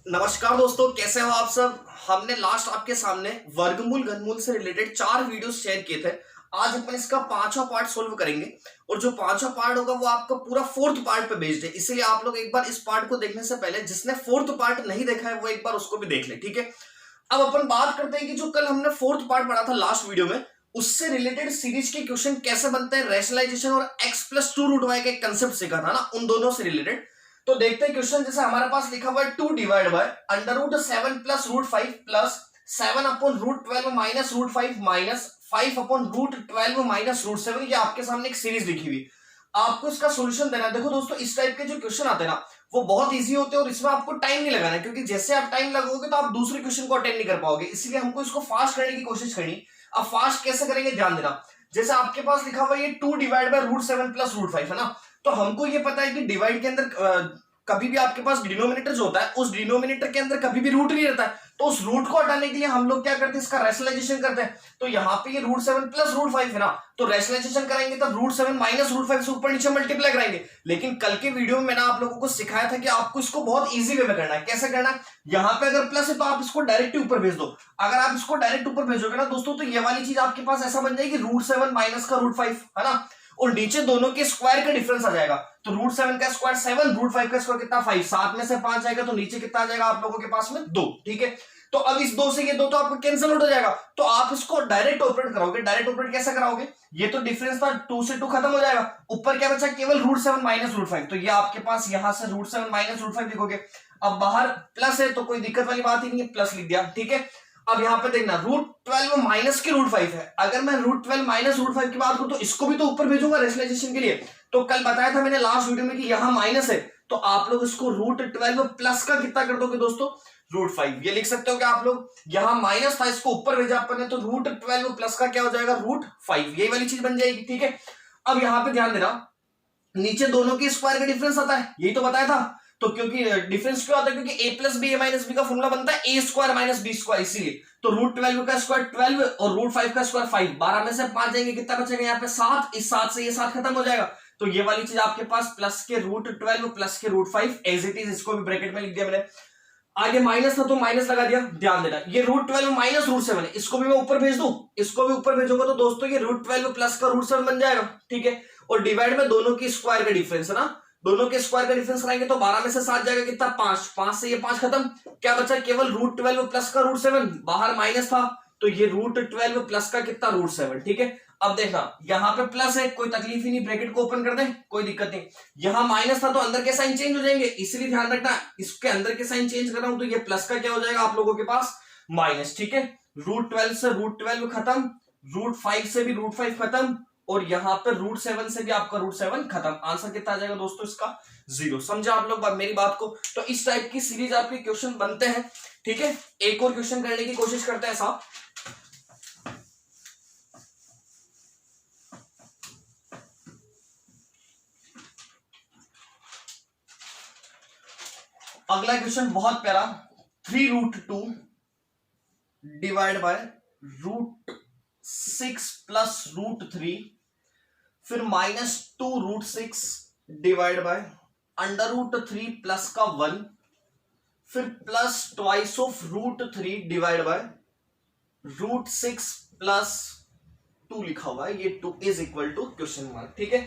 नमस्कार दोस्तों, कैसे हो आप सब। हमने लास्ट आपके सामने वर्गमूल घनमूल से रिलेटेड 4 वीडियोस शेयर किए थे। आज अपन इसका 5वां पार्ट सोल्व करेंगे और जो 5वां पार्ट होगा वो आपका पूरा 4th पार्ट पे बेस्ड है। इसलिए आप लोग एक बार इस पार्ट को देखने से पहले जिसने 4th पार्ट नहीं देखा है वो एक बार उसको भी देख ले, ठीक है। अब अपन बात करते हैं कि जो कल हमने 4th पार्ट पढ़ा था लास्ट वीडियो में, उससे रिलेटेड सीरीज के क्वेश्चन कैसे बनते हैं, रैशनलाइजेशन और x+2√y का एक कंसेप्ट सीखा था ना, उन दोनों से रिलेटेड। तो देखते हैं क्वेश्चन। जैसे हमारे पास लिखा हुआ है 2 divide bye √7 + √5 plus 7/√12 minus √5 minus 5/√12 minus √7। ये आपके सामने एक सीरीज लिखी हुई, आपको इसका सॉल्यूशन देना है। देखो दोस्तों, इस टाइप के जो क्वेश्चन आते हैं ना वो बहुत इजी होते हैं और इसमें आपको टाइम नहीं लगाना है, क्योंकि जैसे आप टाइम लगाओगे तो आप दूसरे क्वेश्चन को अटेंड नहीं कर पाओगे। इसलिए हमको इसको फास्ट करने की कोशिश करनी। अब फास्ट कैसे करेंगे ध्यान देना। जैसे आपके पास लिखा हुआ ये 2 डिवाइड बाय √7 + √5 है ना, तो हमको ये पता है कि डिवाइड के अंदर कभी भी आपके पास डिनोमिनेटर जो होता है उस डिनोमिनेटर के अंदर कभी भी रूट नहीं रहता है। तो उस रूट को हटाने के लिए हम लोग क्या करते हैं, इसका रैशनलाइजेशन करते हैं। तो यहाँ पे ये √7 + √5 है ना, तो रैशनलाइजेशन करेंगे तो √7 माइनस √5 से ऊपर नीचे मल्टीप्लाई कराएंगे। लेकिन कल के वीडियो में मैंने आप लोगों को सिखाया था कि आपको इसको बहुत इजी वे में करना है। कैसे करना है, यहाँ पे अगर प्लस है तो आप इसको डायरेक्ट ऊपर भेज दो। अगर आप इसको डायरेक्ट ऊपर भेजोगे ना दोस्तों, तो ये वाली चीज आपके पास ऐसा बन जाएगी √7 माइनस का √5 है ना, और नीचे दोनों के स्क्वायर का डिफरेंस आ जाएगा। तो √7 का स्क्वायर 7, √5 का स्क्वायर कितना 5, 7 में से 5 आएगा तो नीचे कितना आ जाएगा आप लोगों के पास में 2, ठीक है। तो अब इस 2 से ये 2 तो आपको कैंसिल आउट हो जाएगा, तो आप इसको डायरेक्ट ऑपरेट कराओगे। डायरेक्ट ऑपरेट कैसे कराओगे, ये तो डिफरेंस था 2 से 2 खत्म हो जाएगा, ऊपर क्या बचा केवल √7 माइनस √5। तो ये आपके पास यहां से √7 माइनस √5 लिखोगे। अब बाहर प्लस है तो कोई दिक्कत वाली बात ही नहीं है, प्लस लिख दिया, ठीक है। अब यहां पे देखना √12 माइनस के √5 है। अगर मैं √12 माइनस √5 की बात करूं तो इसको भी तो ऊपर भेजूंगा रैशनलाइजेशन के लिए। तो कल बताया था मैंने लास्ट वीडियो में कि यहां माइनस है, तो आप लोग इसको √12 प्लस का कितना कर दोगे दोस्तों, √5। ये लिख सकते हो क्या आप लोग, यहां माइनस था इसको ऊपर भेजा अपन ने, तो √12 प्लस का क्या हो जाएगा √5, यही वाली चीज बन जाएगी, ठीक है। अब यहां पे ध्यान देना, नीचे दोनों के स्क्वायर का डिफरेंस आता है, यही तो बताया था। तो क्योंकि डिफरेंस क्यों आता है, क्योंकि a + b a - b का फॉर्मूला बनता है a² - b², इसीलिए। तो √12 का स्क्वायर 12 और √5 का स्क्वायर 5, 12 में से 5 जाएंगे, कितना बचेगा यहाँ पे 7, इस 7 से ये 7 खत्म हो जाएगा। तो ये वाली चीज आपके पास प्लस के √12 प्लस के √5 एज इट इज, इसको भी ब्रैकेट में लिख दिया मैंने। आगे माइनस था तो माइनस लगा दिया। ध्यान देना, ये √12 माइनस √7 है, इसको भी मैं ऊपर भेज दूं, इसको भी ऊपर भेजूंगा तो दोस्तों ये √12 प्लस का √7 बन जाएगा, ठीक है। और डिवाइड में दोनों की स्क्वायर का डिफरेंस है ना, दोनों के स्क्वायर का डिफरेंस कराएंगे तो 12 में से 7 जाएगा, कितना 5, 5 से ये 5 खत्म, क्या बचा केवल √12 प्लस का √7, बाहर माइनस था तो ये √12 प्लस का कितना √7, ठीक है। अब देखना यहाँ पे प्लस है, कोई तकलीफ ही नहीं, ब्रैकेट को ओपन कर दे, कोई दिक्कत नहीं। यहाँ माइनस था तो अंदर के साइन चेंज हो जाएंगे, इसलिए ध्यान रखना इसके अंदर के साइन चेंज कर रहा हूं तो ये प्लस का क्या हो जाएगा आप लोगों के पास माइनस, ठीक है। √12 से √12 खत्म, √5 से भी √5 खत्म, और यहां पर √7 से भी आपका √7 खत्म। आंसर कितना आ जाएगा दोस्तों इसका 0। समझा आप लोग मेरी बात को। तो इस टाइप की सीरीज आपके क्वेश्चन बनते हैं, ठीक है। एक और क्वेश्चन करने की कोशिश करते हैं साहब। अगला क्वेश्चन बहुत प्यारा, 3√2 डिवाइड बाय √6 प्लस √3, फिर -2√6 डिवाइड बाय √3 प्लस का 1, फिर plus twice of √3 divide by √6 plus 2 लिखा हुआ है, ये 2 is equal to question mark, ठीक है।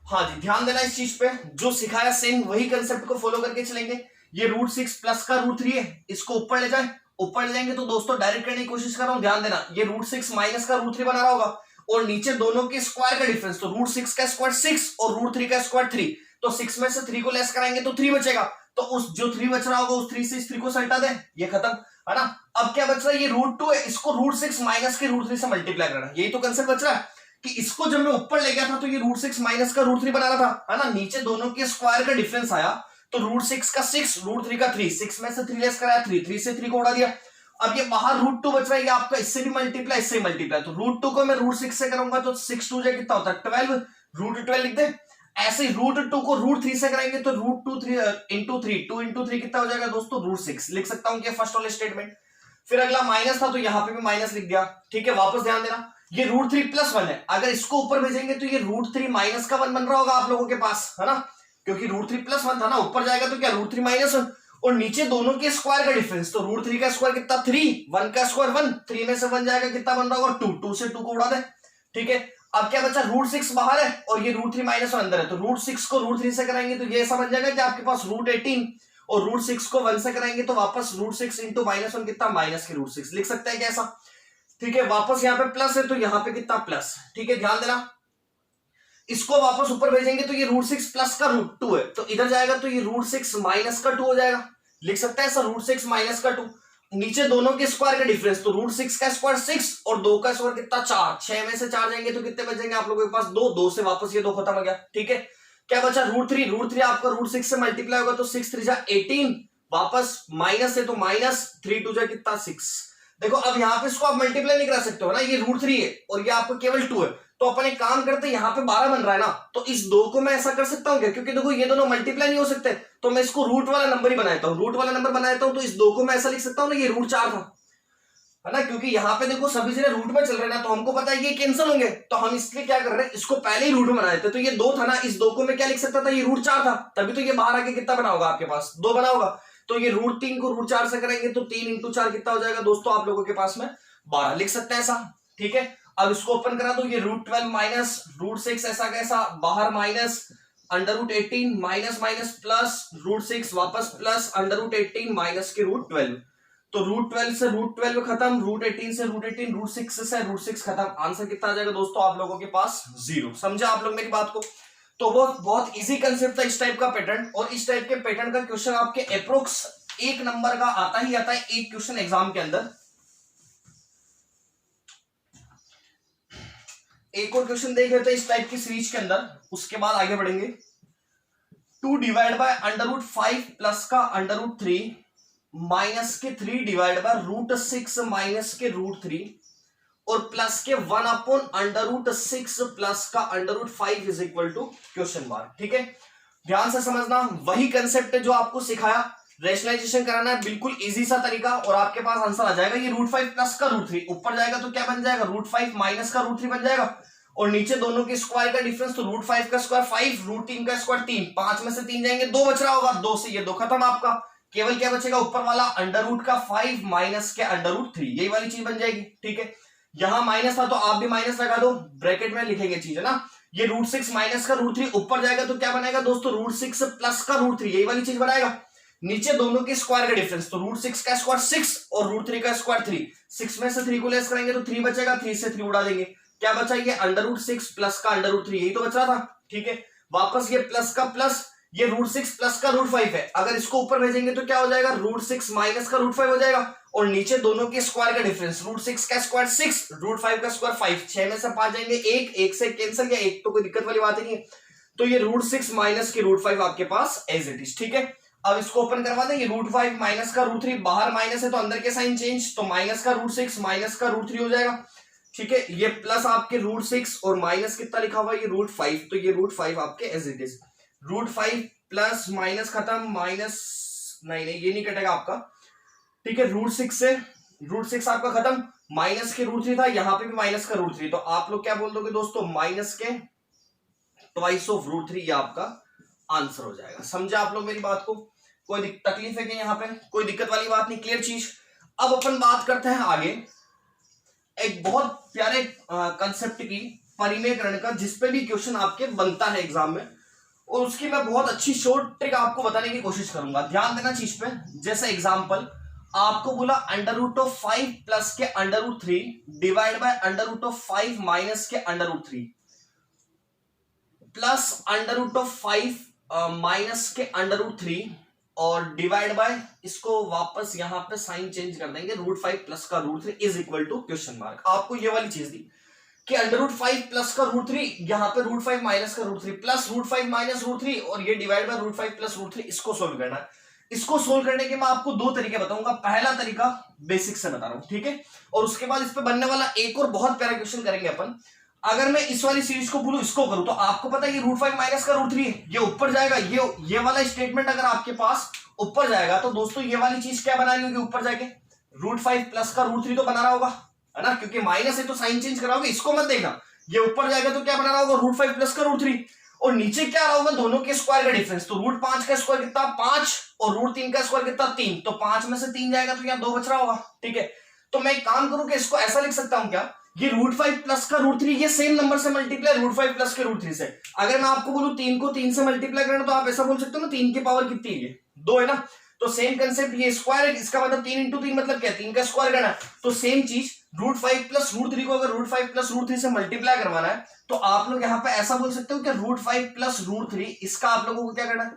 हाँ जी, ध्यान देना इस चीज पे, जो सिखाया सेम वही कंसेप्ट को फॉलो करके चलेंगे। ये √6 प्लस का √3 है, इसको ऊपर ले जाए, ऊपर ले जाएंगे तो दोस्तों डायरेक्ट करने की कोशिश कर रहा हूं। ध्यान देना, ये √6 माइनस का √3 बना रहा होगा, और नीचे दोनों के स्क्वायर का डिफरेंस, तो √6 का स्क्वायर 6 और √3 का स्क्वायर 3, तो 6 में से 3 को लेस कराएंगे तो 3 बचेगा। तो उस जो 3 बच रहा होगा उस 3 से इस 3 को सल्टा दे, ये खत्म है ना। अब क्या बच रहा है, ये √2 है, इसको √6 माइनस के √3 से मल्टीप्लाई करना, यही तो कंसेप्ट बच रहा है। कि इसको जब मैं ऊपर ले गया था तो ये √6 माइनस का √3 बना रहा था, है ना। नीचे दोनों के स्क्वायर का डिफरेंस आया, तो √6 का 6, √3 का 3, 6 में से 3 लेस कराया 3, 3 से 3 को उड़ा दिया। अब ये बाहर √2 बच रहा है, आपका इससे भी मल्टीप्लाई, इससे मल्टीप्लाई, तो √2 को मैं √6 से करूंगा तो 6 2 कितना होता है 12, √12 लिख दे। ऐसे ही √2 को √3 से कराएंगे तो √2 2 इंटू 3 कितना हो जाएगा दोस्तों √6, लिख सकता हूं कि फर्स्ट वाले स्टेटमेंट। फिर अगला माइनस था तो यहां पे भी माइनस लिख दिया, ठीक है। वापस ध्यान देना, ये √3 प्लस 1 है, अगर इसको ऊपर भेजेंगे तो ये √3 माइनस का 1 बन रहा होगा आप लोगों के पास, है ना, क्योंकि √3 प्लस 1 था ना, ऊपर जाएगा तो क्या √3 माइनस 1, और नीचे दोनों के स्क्वायर का डिफरेंस, तो रूट 3 का स्क्वायर कितना 3, 1 का स्क्वायर 1, 3 में से 1 जाएगा कितना बन रहा होगा 2, 2 से 2 को उड़ा दे। ठीक है, अब क्या बचा, रूट 6 बाहर है और ये रूट 3 माइनस अंदर है, तो रूट 6 को रूट 3 से कराएंगे तो ये ऐसा बन जाएगा कि आपके पास रूट 18 और रूट 6 को 1 से कराएंगे तो वापस रूट 6 इंटू -1 कितना माइनस के रूट 6 लिख सकते हैं कैसा। ठीक है, वापस यहाँ पे प्लस है तो यहाँ पे कितना प्लस। ठीक है, ध्यान देना, इसको वापस ऊपर भेजेंगे तो ये रूट 6 प्लस का रूट 2 है, तो इधर जाएगा तो ये रूट 6 माइनस का 2 हो जाएगा, लिख सकते हैं ऐसा रूट 6 माइनस का 2। नीचे दोनों के स्क्वायर का डिफरेंस, तो रूट 6 का स्क्वायर 6 और 2 का स्क्वायर कितना 4, 6 में से 4 जाएंगे तो कितने बचेंगे आप लोगों के पास 2, 2 से वापस ये 2 खत्म हो गया। ठीक है, क्या बचा रूट 3, रूट 3 आपका रूट 6 से मल्टीप्लाई होगा तो 6 3 जा 18, वापस माइनस है तो माइनस 3 2 जा कितना 6। देखो अब यहाँ पे इसको आप मल्टीप्लाई नहीं करा सकते हो ना, ये रूट 3 है और ये आपको केवल 2 है, तो अपन एक काम करते हैं, यहाँ पे 12 बन रहा है ना, तो इस 2 को मैं ऐसा कर सकता हूँ क्या, क्योंकि देखो ये दोनों मल्टीप्लाई नहीं हो सकते, तो मैं इसको रूट वाला नंबर ही बनाता हूँ, रूट वाला नंबर बनाता हूँ, तो इस 2 को मैं ऐसा लिख सकता हूँ ना, ये रूट 4 था, है ना, क्योंकि यहाँ पे देखो सभी जगह रूट में चल रहे हैं ना, तो हमको पता है ये कैंसिल होंगे, तो हम इसलिए क्या कर रहे हैं, इसको पहले ही रूट में बना देते, तो ये 2 था ना, इस 2 को मैं क्या लिख सकता था, ये रूट 4 था, तभी तो ये बाहर आके कितना बना होगा आपके पास 2 बना होगा, तो ये रूट 3 को रूट 4 से करेंगे तो 3 इंटू 4 कितना हो जाएगा दोस्तों आप लोगों के पास में 12 लिख सकते हैं ऐसा। ठीक है, अब इसको ओपन करा दो, ये रूट 12 माइनस रूट 6 ऐसा कैसा बाहर minus under root 18 minus minus plus root 6 वापस प्लस अंडर रूट 18 माइनस के रूट 12, तो रूट 12 से रूट 12 खत्म, रूट 18 से रूट 18, रूट 6 से रूट 6 खत्म, आंसर कितना आ जाएगा दोस्तों आप लोगों के पास 0। समझा आप लोग मेरी बात को। तो वो बहुत इजी कंसेप्ट था इस टाइप का पैटर्न, और इस टाइप के पैटर्न का क्वेश्चन आपके अप्रोक्स 1 नंबर का आता ही आता है एक क्वेश्चन एग्जाम के अंदर। एक और क्वेश्चन देख लेते हैं इस टाइप की सीरीज के अंदर, उसके बाद आगे बढ़ेंगे। 2 divide by under root 5 plus का अंडर रूट 3 माइनस के 3 डिवाइड बाय रूट 6 माइनस के रूट 3 और प्लस के 1 अपॉन अंडर रूट 6 प्लस का under root 5 is equal to question mark. ठीक है, ध्यान से समझना, वही कंसेप्ट है जो आपको सिखाया, रेशनलाइजेशन कराना है, बिल्कुल इजी सा तरीका, और आपके पास आंसर आ जाएगा। ये रूट 5 प्लस का रूट 3 ऊपर जाएगा तो क्या बन जाएगा, रूट 5 माइनस का रूट 3 बन जाएगा, और नीचे दोनों के स्क्वायर का डिफरेंस, तो रूट 5 का स्क्वायर 5, रूट 3 का स्क्वायर 3, 5 में से 3 जाएंगे 2 बच रहा होगा, 2 से ये 2 खत्म आपका, केवल क्या बचेगा ऊपर वाला अंडर रूट का 5 माइनस के अंडर रूट 3, यही वाली चीज बन जाएगी। ठीक है, यहां माइनस था तो आप भी माइनस लगा दो, ब्रैकेट में लिखेंगे चीज है ना, ये रूट 6 माइनस का रूट 3 ऊपर जाएगा तो क्या बनेगा दोस्तों, रूट 6 प्लस का रूट 3, यही वाली चीज बनाएगा। नीचे दोनों के स्क्वायर का डिफरेंस, तो रूट 6 का स्क्वायर 6 और रूट 3 का स्क्वायर 3, 6 में से 3 को लेस करेंगे तो 3 बचेगा, 3 से 3 उड़ा देंगे, क्या बचा, ये अंडर रूट 6 प्लस का अंडर रूट 3, यही तो बच रहा था। ठीक है, वापस ये प्लस का प्लस, ये रूट 6 प्लस का रूट 5 है, अगर इसको ऊपर भेजेंगे तो क्या हो जाएगा, रूट 6 माइनस का रूट 5 हो जाएगा, और नीचे दोनों के स्क्वायर का डिफरेंस, रूट 6 का स्क्वायर 6, रूट 5 का स्क्वायर 5, 6 में से 5 जाएंगे 1, 1 से कैंसिल, या 1 तो कोई दिक्कत वाली बात नहीं है, तो ये रूट 6 माइनस के रूट 5 आपके पास एज इट इज। ठीक है, अब इसको ओपन करवा दें, ये रूट 5 माइनस का रूट 3, बाहर माइनस है तो अंदर के साइन चेंज, तो माइनस का रूट 6 माइनस का रूट 3 हो जाएगा। ठीक है, ये प्लस आपके रूट 6 और माइनस कितना लिखा हुआ है, ये रूट 5, तो ये रूट 5 आपके as it is, root 5 plus minus खत्म, माइनस नहीं ये नहीं कटेगा आपका। ठीक है, रूट 6 से रूट 6 आपका खत्म, माइनस के रूट 3 था, यहां पे भी माइनस का रूट 3, तो आप लोग क्या बोल दोगे दोस्तों, माइनस के ट्वाइस ऑफ रूट 3, ये आपका आंसर हो जाएगा। समझा आप लोग मेरी बात को, कोई तकलीफ है कि यहाँ पे, कोई दिक्कत वाली बात नहीं, क्लियर चीज। अब अपन बात करते हैं आगे एक बहुत प्यारे कंसेप्ट की, परिमेयकरण का, जिसपे भी क्वेश्चन आपके बनता है एग्जाम में, और उसकी मैं बहुत अच्छी शॉर्ट ट्रिक आपको बताने की कोशिश करूंगा। ध्यान देना चीज पे, जैसे एग्जांपल आपको बोला अंडर रूट ऑफ 5 प्लस के under root 3 divide by under root of 5 minus के under root 3 plus under root of 5 minus के अंडर रूट 3 और डिवाइड बाय, इसको वापस यहां पे साइन चेंज कर देंगे, रूट 5 प्लस का root 3 is equal to question mark. आपको ये वाली चीज दी कि अंडर रूट 5 प्लस का रूट 3, यहां पे रूट 5 माइनस का root 3 plus root 5 minus root 3 और ये divide by root 5 plus root 3, इसको सोल्व करना है। इसको सोल्व करने के मैं आपको 2 तरीके बताऊंगा। पहला तरीका बेसिक से बता रहा हूं, ठीक है, और उसके बाद इस पे बनने वाला एक और बहुत प्यारा क्वेश्चन करेंगे अपन। अगर मैं इस वाली सीरीज को बोलूं, इसको करूं, तो आपको पता है ये रूट 5 माइनस का रूट 3 है, ये ऊपर जाएगा, ये वाला स्टेटमेंट अगर आपके पास ऊपर जाएगा तो दोस्तों ये वाली चीज क्या बना रही होगी ऊपर जाके, रूट 5 प्लस का रूट 3 तो बना रहा होगा, है ना, क्योंकि माइनस है तो साइन चेंज कराओगे, इसको मत देखना, ये ऊपर जाएगा तो क्या बना रहा होगा, रूट 5 प्लस का रूट 3। और नीचे क्या रहा होगा, दोनों के स्क्वायर का डिफरेंस। तो √5 का स्क्वायर कितना 5 और √3 का स्क्वायर कितना 3, तो 5 में से 3 जाएगा तो यहाँ 2 बच रहा होगा। ठीक है, तो मैं एक काम करूं कि इसको ऐसा लिख सकता हूं क्या, ये √5 प्लस का √3 ये सेम नंबर से मल्टीप्लाई √5 प्लस के √3 से। अगर मैं आपको बोलूं 3 को 3 से मल्टीप्लाई करना तो आप ऐसा बोल सकते हो ना, 3 की पावर कितनी है, 2 है ना। तो सेम कंसेप्ट, ये स्क्वायर है, इसका मतलब 3 इंटू 3 मतलब क्या, 3 का स्क्वायर करना। तो सेम चीज √5 प्लस √3 को अगर √5 प्लस √3 से मल्टीप्लाई करवाना है तो आप लोग यहाँ पे ऐसा बोल सकते हो कि √5 प्लस √3 इसका आप लोगों को क्या करना है,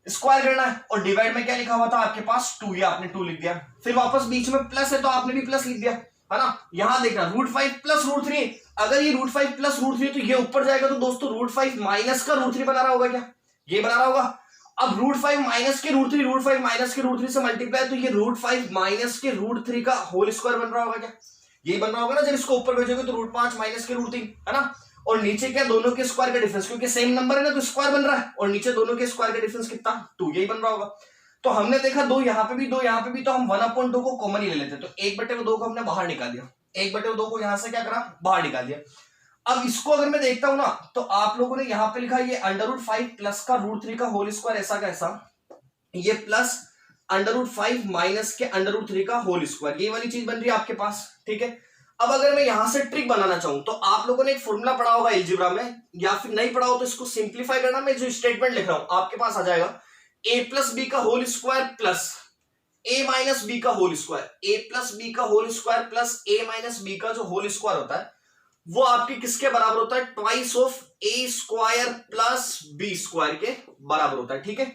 स्क्वायर करना है। और डिवाइड में क्या लिखा हुआ था आपके पास 2, ये आपने 2 लिख दिया, फिर वापस बीच में प्लस है तो आपने भी प्लस लिख दिया, है ना। यहां देखना √5 प्लस √3, अगर ये √5 प्लस √3 तो ये ऊपर जाएगा तो दोस्तों √5 माइनस का √3 बना रहा होगा, क्या ये बना रहा होगा। अब √5 माइनस के √3, √5 माइनस के √3 से मल्टीप्लाई तो ये √5 माइनस के √3 का होल स्क्वायर बन रहा होगा, क्या यही बन रहा होगा ना। जब इसको ऊपर भेजोगे तो √5 माइनस के √3, है ना। और नीचे क्या, दोनों के स्क्वायर का डिफरेंस, क्योंकि सेम नंबर है ना तो स्क्वायर बन रहा है, और नीचे दोनों के स्क्वायर का डिफरेंस कितना 2, यही बन रहा होगा। तो हमने देखा 2 यहाँ पे भी 2 यहाँ पे भी, तो हम 1/2 को कॉमन ही ले लेते, तो 1/2 को हमने बाहर निकाल दिया, 1/2 को यहां से क्या करा, बाहर निकाल दिया। अब इसको अगर मैं देखता हूं ना तो आप लोगों ने यहाँ पे लिखा ये √5 प्लस का √3 का होल स्क्वायर, ऐसा कैसा, ये प्लस √5 माइनस के √3 का होल स्क्वायर, ये वाली चीज बन रही है आपके पास। ठीक है, अब अगर मैं यहां से ट्रिक बनाना चाहूं तो आप लोगों ने एक फॉर्मूला पढ़ा होगा अलजेब्रा में, या फिर नहीं पढ़ा हो तो इसको सिंप्लीफाई करना। मैं जो स्टेटमेंट लिख रहा हूं आपके पास आ जाएगा a प्लस बी का whole square plus a minus B का whole square, a plus B का whole square plus a minus B का जो होल स्क्वायर होता है वो आपके किसके बराबर होता है, twice of a square plus b square के बराबर होता है। ठीक है,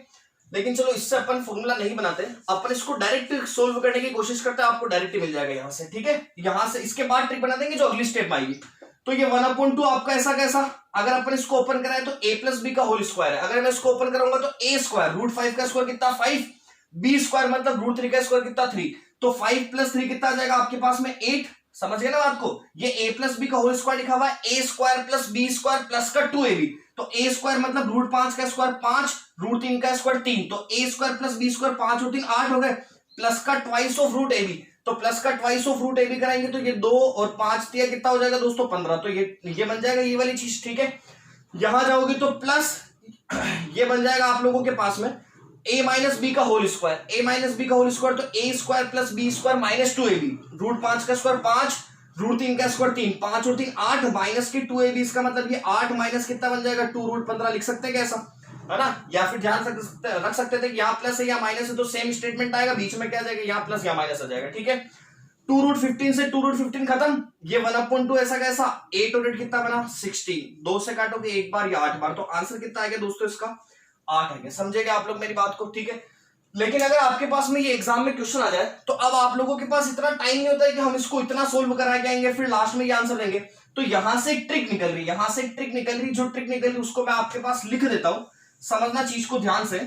लेकिन चलो इससे अपन फॉर्मूला नहीं बनाते, अपन इसको डायरेक्ट सोल्व करने की कोशिश करते हैं, आपको डायरेक्ट मिल जाएगा यहां से। ठीक है, यहां से इसके बाद ट्रिक बना देंगे जो अगली स्टेप आएगी। तो ये 1/2 आपका ऐसा कैसा, अगर अपन इसको ओपन कराए तो a प्लस बी का होल स्क्वायर है, अगर मैं इसको ओपन करूंगा तो a स्क्वायर, √5 का स्क्वायर कितना 5, b स्क्वायर मतलब √3 का स्क्वायर कितना 3, तो 5 प्लस 3 कितना आ जाएगा आपके पास में 8। समझ गए ना बात को, ये a प्लस बी का होल स्क्वायर लिखा हुआ है, a square plus b square plus का 2ab, तो a स्क्वायर मतलब √5 का स्क्वायर 5, √3 का स्क्वायर 3, तो a square plus b square 5 और 3 8 हो गए, प्लस का ट्वाइस ऑफ √ab, तो प्लस का ट्वाइस ऑफ √ab कराएंगे तो ये 2 और 5 दिया कितना हो जाएगा दोस्तों 15, तो ये बन जाएगा ये वाली चीज। ठीक है, यहां जाओगे तो प्लस ये बन जाएगा आप लोगों के पास में a माइनस बी का whole square, a minus B का होल स्क्वायर तो a square plus b square minus 2ab, √5 का स्क्वायर 5, √3 का स्क्वायर 3, 5 और 3 8 माइनस के 2ab, इसका मतलब ये 8 माइनस कितना बन जाएगा 2√15 लिख सकते हैं क्या ऐसा, है ना। या फिर ध्यान रख सकते थे कि यहाँ प्लस है या माइनस है तो सेम स्टेटमेंट आएगा, बीच में क्या जाएगा यहाँ प्लस या माइनस आ जाएगा। ठीक है, 2√15 से 2√15 खत्म, ये 1/2 ऐसा कैसा, 8 और 8 कितना बना 16, 2 से काटोगे 1 बार या 8 बार, तो आंसर कितना आएगा दोस्तों इसका 8 आएगा। समझेगा आप लोग मेरी बात को। ठीक है, लेकिन अगर आपके पास में ये एग्जाम में क्वेश्चन आ जाए तो अब आप लोगों के पास इतना टाइम नहीं होता है कि हम इसको इतना सोल्व करा के आएंगे फिर लास्ट में ये आंसर देंगे। तो यहां से एक ट्रिक निकल रही है, यहां से एक ट्रिक निकल रही, जो ट्रिक निकल रही उसको मैं आपके पास लिख देता हूं, समझना चीज को ध्यान से।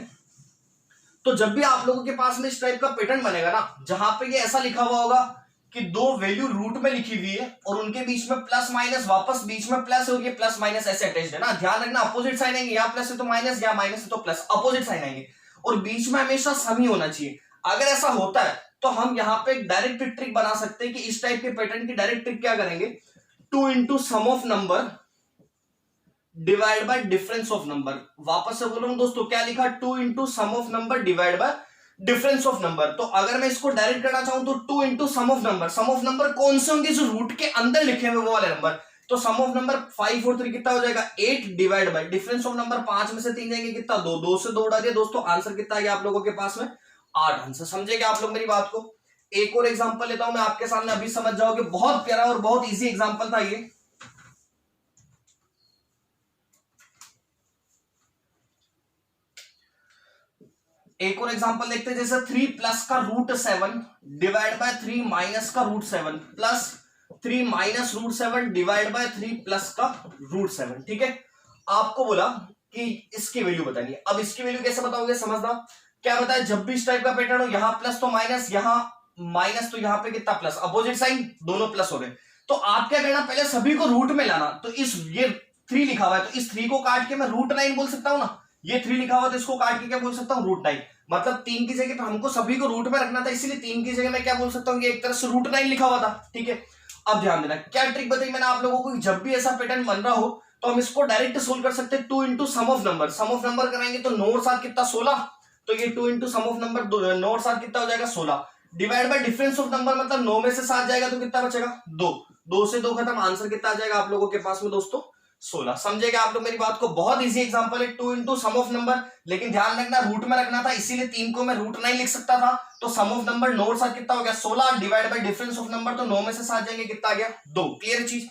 तो जब भी आप लोगों के पास में इस टाइप का पैटर्न बनेगा ना, जहां पे ये ऐसा लिखा हुआ होगा कि 2 वैल्यू रूट में लिखी हुई है और उनके बीच में प्लस माइनस, वापस बीच में प्लस और ये प्लस माइनस ऐसे अटैच्ड है ना, ध्यान रखना अपोजिट साइन आएंगे, यहाँ प्लस है तो माइनस, यहाँ माइनस है तो प्लस, अपोजिट साइन आएंगे और बीच में हमेशा सम ही होना चाहिए। अगर ऐसा होता है तो हम यहाँ पे डायरेक्ट ट्रिक बना सकते हैं कि इस टाइप के पैटर्न की डायरेक्ट ट्रिक क्या करेंगे, 2 into sum of number divide by difference of number. वापस से बोल रहा हूं दोस्तों, क्या लिखा, 2 into sum of number divide by difference of number. तो अगर मैं इसको डायरेक्ट करना चाहूं तो 2 into sum of number, sum of number कौन से होंगे, जो रूट के अंदर लिखे हुए वो वाले नंबर, तो सम ऑफ नंबर 5 और 3 कितना हो जाएगा 8 divide by difference of number 5 में से 3 जाएंगे कितना 2, 2 से 2 उड़ा दिया दोस्तों, आंसर कितना आ गया आप लोगों के पास में 8 आंसर। समझेगा आप लोग मेरी बात को। एक और एग्जांपल लेता हूं मैं आपके सामने, अभी समझ जाओगे, बहुत प्यारा और बहुत इजी एग्जांपल था ये। एक और एग्जांपल देखते हैं, जैसे 3 प्लस का √7 डिवाइड बाय 3 माइनस का √7 plus 3 minus √7 divide by 3 plus का √7। ठीक है, आपको बोला कि इसकी वैल्यू बतानी है। अब इसकी वैल्यू कैसे बताओगे, समझना क्या बताया, जब भी इस टाइप का पैटर्न हो, यहां प्लस तो माइनस, यहां माइनस तो यहां पे कितना प्लस, अपोजिट साइन दोनों प्लस हो रहे, तो आप क्या करना, पहले सभी को रूट में लाना। तो इस ये 3 लिखा हुआ है तो इस 3 को काट के मैं √9 बोल सकता हूं ना, ये 3 लिखा हुआ तो इसको काट के क्या बोल सकता हूं √9, मतलब 3 की जगह, तो हमको सभी को रूट में रखना था इसलिए 3 की जगह मैं क्या बोल सकता हूं, ये एक तरह से √9 लिखा हुआ था। ठीक है, अब ध्यान देना क्या ट्रिक बताई मैंने आप लोगों को, जब भी ऐसा पैटर्न बन रहा हो तो हम इसको डायरेक्ट सोल्व कर सकते हैं 2 इंटू सम ऑफ नंबर कराएंगे तो 9 और 7 कितना 16, तो ये 2 इंटू सम ऑफ नंबर 9 और 7 कितना हो जाएगा 16 divide by difference of number मतलब 9 में से 7 जाएगा तो कितना बचेगा 2, 2 से 2 खत्म, आंसर कितना आ जाएगा आप लोगों के पास में दोस्तों 16। समझेगा आप लोग मेरी बात को, बहुत इजी एग्जांपल है 2 इंटू सम ऑफ नंबर, लेकिन ध्यान रखना रूट में रखना था इसीलिए 3 को मैं रूट 9 लिख सकता था, तो सम ऑफ नंबर 9 और 7 कितना हो गया 16 divide by difference of number तो 9 में से 7 जाएंगे कितना आ गया 2, क्लियर चीज।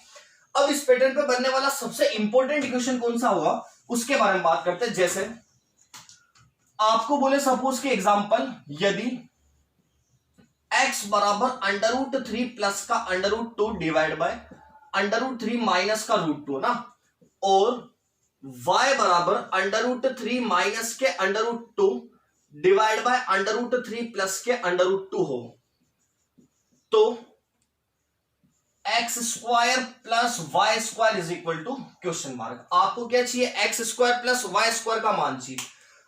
अब इस पैटर्न पे बनने वाला सबसे इंपॉर्टेंट इक्वेशन कौन सा होगा उसके बारे में बात करते हैं। जैसे आपको बोले सपोज के एग्जांपल यदि x बराबर √3 प्लस का √2 डिवाइड बाय √3 माइनस का √2 ना, और y बराबर √3 माइनस के √2 डिवाइड बाय √3 प्लस के √2 हो, तो X square plus Y square is equal to question mark. आपको क्या चाहिए X square plus Y square का मान चाहिए।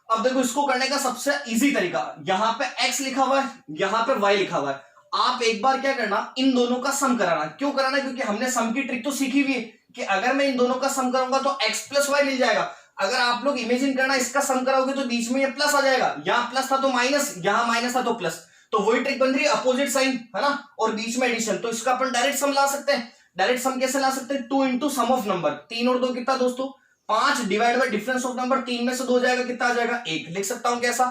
अब देखो इसको करने का सबसे इजी तरीका, यहां पे x लिखा हुआ है यहां पे y लिखा हुआ है, आप एक बार क्या करना इन दोनों का सम कराना। क्यों कराना, क्योंकि हमने सम की ट्रिक तो सीखी हुई है कि अगर मैं इन दोनों का सम करूंगा तो x प्लस वाई मिल जाएगा। अगर आप लोग इमेजिन करना इसका सम कराओगे तो बीच में ये प्लस आ जाएगा, यहां प्लस था तो माइनस, यहां माइनस था तो प्लस, तो वही ट्रिक बन रही है अपोजिट साइन है ना, और बीच में एडिशन। तो इसका अपन डायरेक्ट सम ला सकते हैं। डायरेक्ट सम कैसे ला सकते हैं, 2 इंटू सम ऑफ नंबर, 3 और 2 कितना दोस्तों 5 divide by difference of number, 3 में से 2 जाएगा कितना आ जाएगा 1। लिख सकता हूं कैसा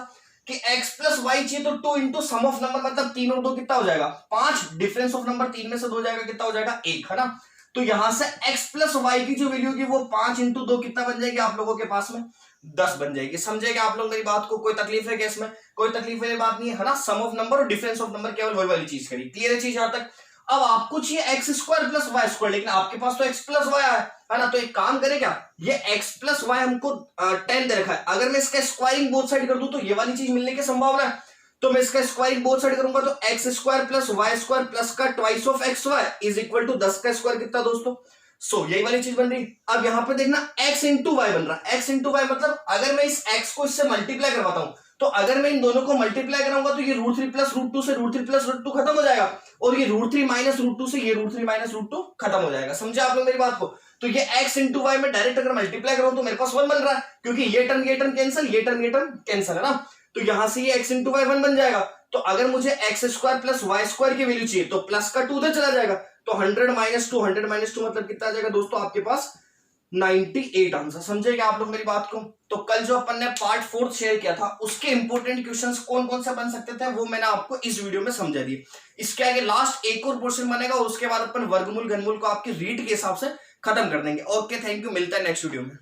कि x प्लस वाई चाहिए तो 2 इंटू सम ऑफ नंबर मतलब 3 और 2 कितना हो जाएगा 5, डिफरेंस ऑफ नंबर 3 में से 2 जाएगा कितना हो जाएगा 1 है ना। तो यहां से x प्लस वाई की जो वैल्यू होगी वो 5 इंटू 2 कितना बन जाएगी आप लोगों के पास में 10 बन जाएगी। समझेंगे आप लोग मेरी बात को, कोई तकलीफ है क्या इसमें, कोई तकलीफ वाली बात नहीं है ना। सम ऑफ नंबर और डिफरेंस ऑफ नंबर केवल वही वाली चीज करी, क्लियर है चीज यहां तक। अब आपको चाहिए X square plus Y square, लेकिन आपके पास तो एक्स प्लस वाई है ना, तो एक काम करें क्या, ये एक्स प्लस वाई हमको 10 दे रखा है, अगर मैं इसका स्क्वायरिंग बोथ साइड कर दूं तो ये वाली चीज मिलने की संभावना है, तो मैं इसका स्क्वायरिंग बोथ साइड करूंगा तो X square plus Y square plus का twice of X Y is equal to 10 का स्क्वायर कितना दोस्तों सो यही वाली चीज बन रही। अब यहां पे देखना x इंटू वाई बन रहा है, x इंटू वाई मतलब अगर मैं इस x को इससे मल्टीप्लाई करवाता हूं तो अगर मैं इन दोनों को मल्टीप्लाई कराऊंगा तो ये √3 प्लस √2 से √3 प्लस √2 खत्म हो जाएगा, और ये √3 माइनस √2 से ये √3 माइनस √2 खत्म हो जाएगा। समझे आप लोग मेरी बात को। तो ये x इंटू वाई में डायरेक्ट अगर मल्टीप्लाई करूं तो मेरे पास 1 बन रहा है, क्योंकि ये टर्म कैंसिल, ये टर्म कैंसिल है ना, तो यहां से ये x इंटू वाई 1 बन जाएगा। तो अगर मुझे X square plus Y square की वैल्यू चाहिए तो प्लस का 2 उधर चला जाएगा, तो 100 माइनस 2 मतलब कितना आ जाएगा दोस्तों आपके पास 98 आंसर। समझेगा आप लोग मेरी बात को। तो कल जो अपन ने पार्ट 4 शेयर किया था उसके इंपॉर्टेंट क्वेश्चंस कौन कौन से बन सकते थे वो मैंने आपको इस वीडियो में समझा दिए। इसके आगे लास्ट एक और पोर्शन बनेगा और उसके बाद अपन वर्गमूल घनमूल को आपके रीड के हिसाब से खत्म कर देंगे। ओके, थैंक यू, मिलता है नेक्स्ट वीडियो में।